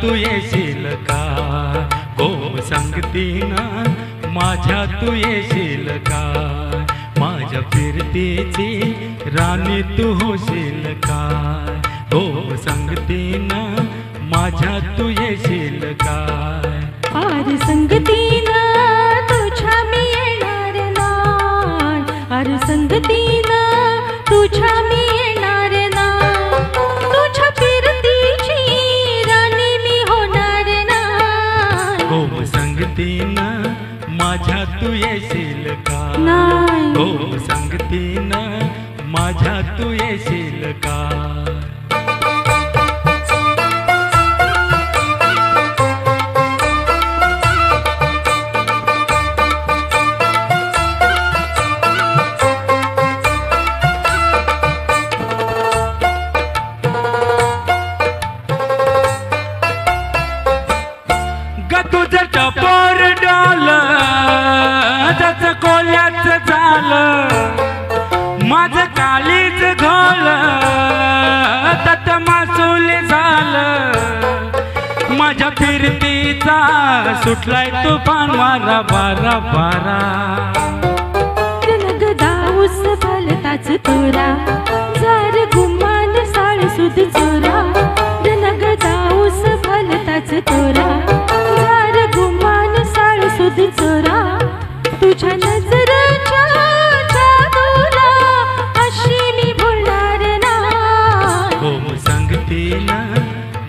तू येशील का गो संगतीनं माझ्या तू येशील का माझ्या फिरतीची राणी तू होशील का गो संगतीनं माझ्या तू येशील का आर संगतीनं तुझ्या मी येणार नाही आर संगतीनं तुझ्या मी येणार नाही तुझ्या फिरतीची राणी मी होणार नाही गो संगतीनं माझ्या तू येशील का नाही गो संगतीनं माझ्या तू येशील का तुझं टपोर डाल त्याचं कोल्याचं झालं माझं कालीच घोल त्यात मासूल झालं माझ्या फिरतीचा सुटलाय तुफान वारा बारा बारा दाऊस भलताच तोरा जार गुमान साळ सुध चोरा नग दाऊस भलताच तोरा जार गुमान साळ सुध चोरा तुझ्या नजरेच्या जादूला अशी मी भुलणार नाही हो संगतीनं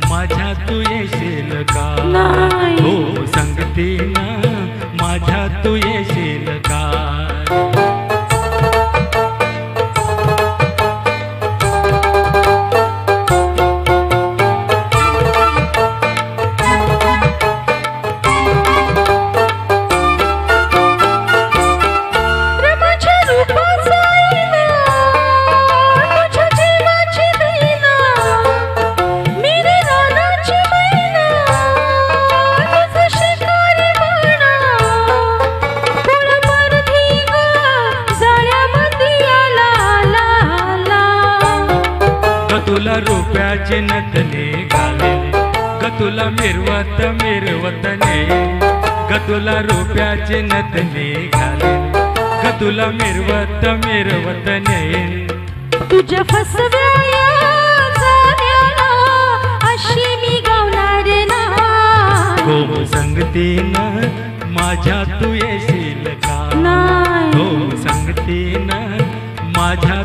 माझ्या तू येशील का नाही हो संगतीनं माझ्या तू येशील का तुला रुपयाचे नथने घालेल ग तुला मिरवत मिरवत नेईल ग तुला रुपयाचे नथने घालेल ग तुला मिरवत मिरवत नेईल तुझ्या फसव्या जाण्याला अशी मी गावणार नाही हो संगतीनं माझ्या तू येशील का नाही हो संगतीनं माझ्या